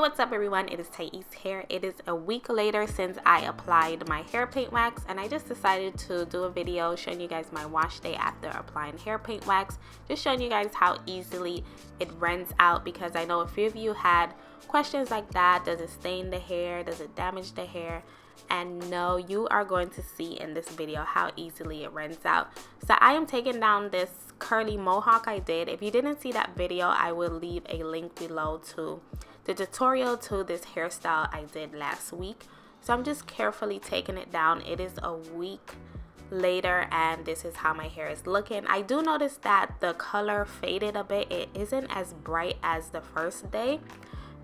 what's up everyone, it is Thais here. It is a week later since I applied my hair paint wax, and I just decided to do a video showing you guys my wash day after applying hair paint wax, just showing you guys how easily it rinses out, because I know a few of you had questions like that. Does it stain the hair? Does it damage the hair? And no, you are going to see in this video how easily it rinses out. So I am taking down this curly mohawk I did. If you didn't see that video, I will leave a link below to the tutorial to this hairstyle I did last week. So I'm just carefully taking it down. It is a week later and this is how my hair is looking. I do notice that the color faded a bit. It isn't as bright as the first day.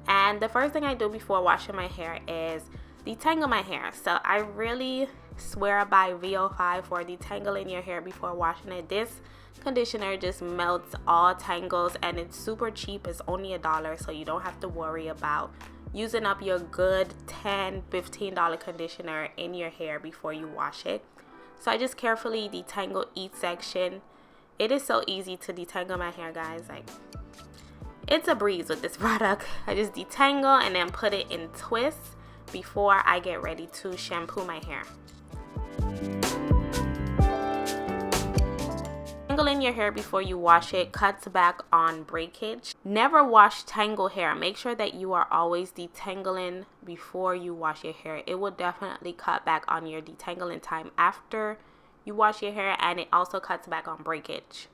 And the first thing I do before washing my hair is detangle my hair. So I really swear by VO5 for detangling your hair before washing it. This conditioner just melts all tangles and it's super cheap. It's only $1, so you don't have to worry about using up your good $10-15 conditioner in your hair before you wash it. So I just carefully detangle each section. It is so easy to detangle my hair, guys. Like, it's a breeze with this product. I just detangle and then put it in twists before I get ready to shampoo my hair. Tangling your hair before you wash it cuts back on breakage. Never wash tangle hair. Make sure that you are always detangling before you wash your hair. It will definitely cut back on your detangling time after you wash your hair, and it also cuts back on breakage.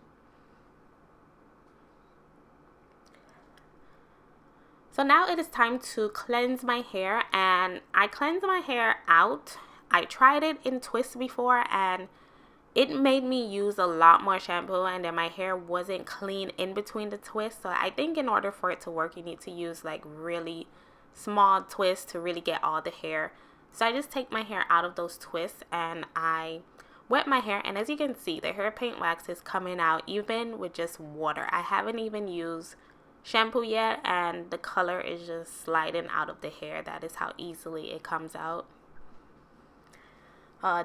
So now it is time to cleanse my hair, and I cleanse my hair out. I tried it in twists before and it made me use a lot more shampoo, and then my hair wasn't clean in between the twists. So I think in order for it to work, you need to use like really small twists to really get all the hair. So I just take my hair out of those twists and I wet my hair, and as you can see, the hair paint wax is coming out even with just water. I haven't even used shampoo yet and the color is just sliding out of the hair. That is how easily it comes out.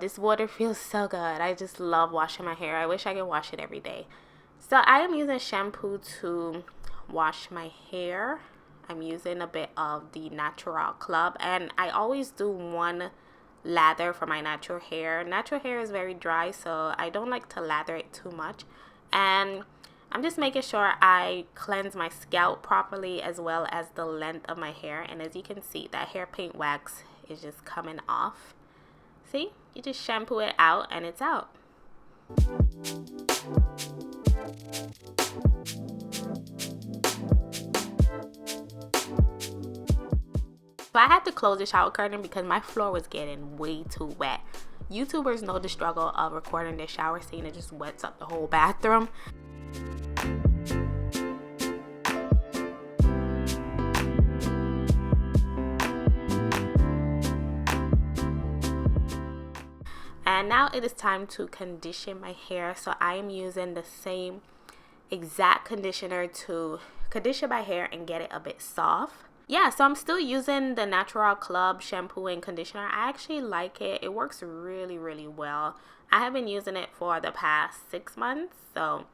This water feels so good. I just love washing my hair. I wish I could wash it every day. So I am using shampoo to wash my hair. I'm using a bit of the Natural Club, and I always do one lather for my natural hair. Natural hair is very dry, so I don't like to lather it too much. And I'm just making sure I cleanse my scalp properly as well as the length of my hair. And as you can see, that hair paint wax is just coming off. See, you just shampoo it out and it's out. So I had to close the shower curtain because my floor was getting way too wet. YouTubers know the struggle of recording their shower scene. It just wets up the whole bathroom. And now it is time to condition my hair. So I am using the same exact conditioner to condition my hair and get it a bit soft. Yeah, so I'm still using the Natural Club shampoo and conditioner. I actually like it. It works really, really well. I have been using it for the past 6 months. So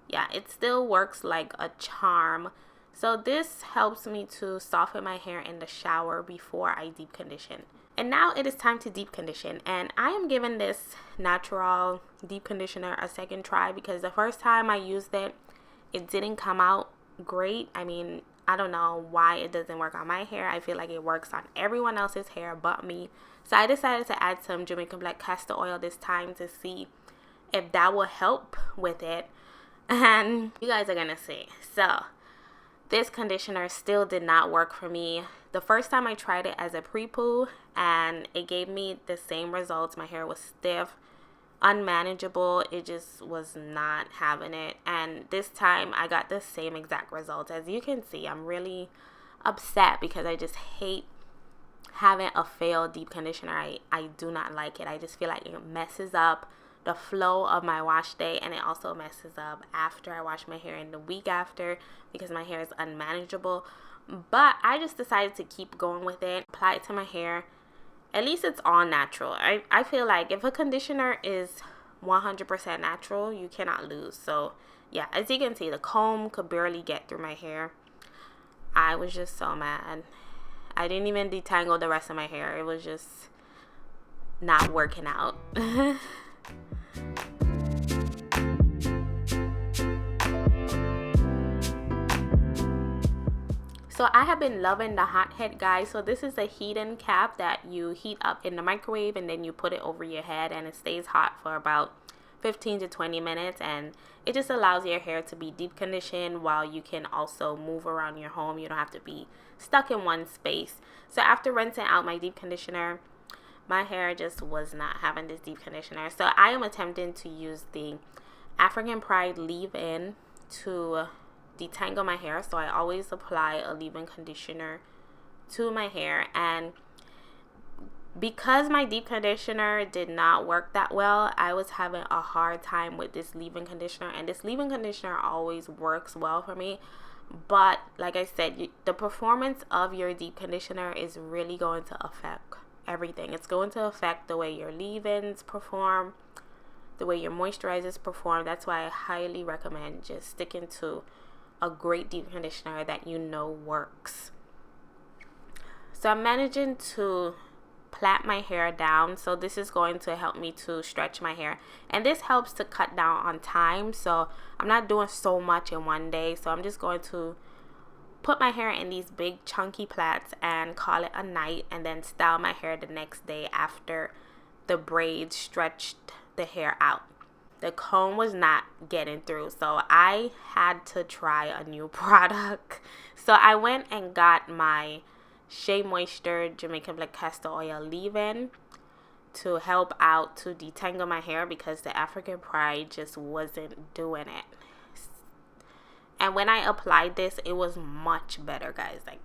yeah, it still works like a charm. So this helps me to soften my hair in the shower before I deep condition. And now it is time to deep condition, and I am giving this natural deep conditioner a second try because the first time I used it, it didn't come out great. I mean, I don't know why it doesn't work on my hair. I feel like it works on everyone else's hair but me. So I decided to add some Jamaican Black castor oil this time to see if that will help with it, and you guys are gonna see. So this conditioner still did not work for me. The first time I tried it as a pre-poo and it gave me the same results. My hair was stiff, unmanageable. It just was not having it. And this time I got the same exact results. As you can see, I'm really upset because I just hate having a failed deep conditioner. I do not like it. I just feel like it messes up the flow of my wash day, and it also messes up after I wash my hair in the week after because my hair is unmanageable. But I just decided to keep going with it, apply it to my hair. At least it's all natural. I feel like if a conditioner is 100% natural, you cannot lose. So yeah, as you can see, the comb could barely get through my hair. I was just so mad. I didn't even detangle the rest of my hair. It was just not working out. So I have been loving the hot head, guys. So this is a heat-in cap that you heat up in the microwave and then you put it over your head and it stays hot for about 15 to 20 minutes, and it just allows your hair to be deep conditioned while you can also move around your home. You don't have to be stuck in one space. So after rinsing out my deep conditioner, my hair just was not having this deep conditioner. So I am attempting to use the African Pride leave-in to detangle my hair. So I always apply a leave-in conditioner to my hair, and because my deep conditioner did not work that well, I was having a hard time with this leave-in conditioner, and this leave-in conditioner always works well for me. But like I said, the performance of your deep conditioner is really going to affect everything. It's going to affect the way your leave-ins perform, the way your moisturizers perform. That's why I highly recommend just sticking to a great deep conditioner that you know works. So I'm managing to plait my hair down, so this is going to help me to stretch my hair, and this helps to cut down on time. So I'm not doing so much in one day, so I'm just going to put my hair in these big chunky plaits and call it a night, and then style my hair the next day after the braids stretched the hair out. The comb was not getting through, so I had to try a new product. So I went and got my Shea Moisture Jamaican Black Castor Oil leave-in to help out to detangle my hair, because the African Pride just wasn't doing it. And when I applied this, it was much better, guys. Like,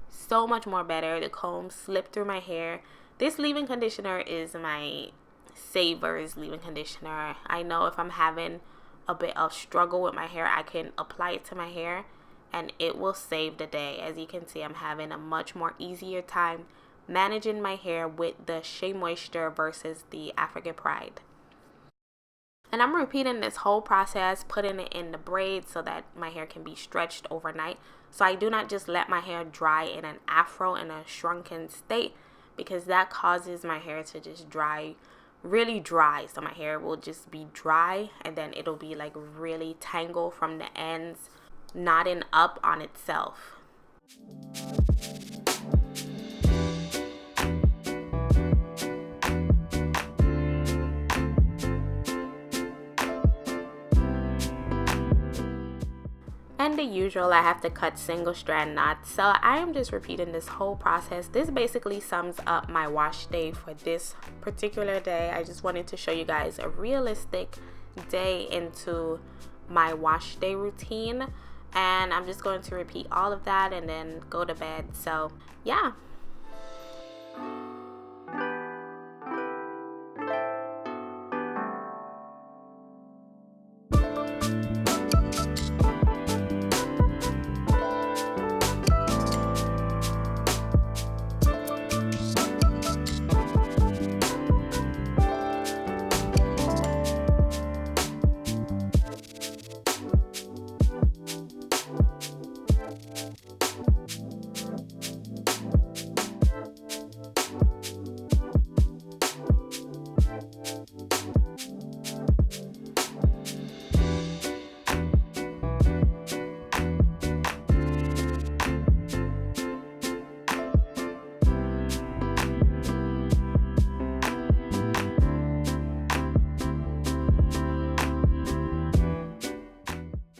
so much more better. The comb slipped through my hair. This leave-in conditioner is my Savers leave-in conditioner. I know if I'm having a bit of struggle with my hair, I can apply it to my hair and it will save the day. As you can see, I'm having a much more easier time managing my hair with the Shea Moisture versus the African Pride. And I'm repeating this whole process, putting it in the braid so that my hair can be stretched overnight. So I do not just let my hair dry in an afro in a shrunken state, because that causes my hair to just dry, really dry. So my hair will just be dry, and then it'll be like really tangled from the ends, knotting up on itself. And the usual, I have to cut single strand knots. So I am just repeating this whole process. This basically sums up my wash day for this particular day. I just wanted to show you guys a realistic day into my wash day routine. And I'm just going to repeat all of that and then go to bed. So yeah.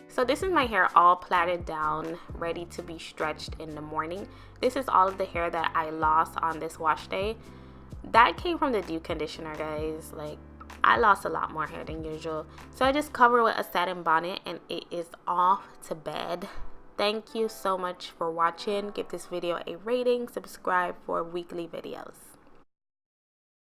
So this is my hair all plaited down, ready to be stretched in the morning. This is all of the hair that I lost on this wash day. That came from the deep conditioner, guys. Like, I lost a lot more hair than usual. So I just covered with a satin bonnet and it is off to bed. Thank you so much for watching. Give this video a rating, subscribe for weekly videos.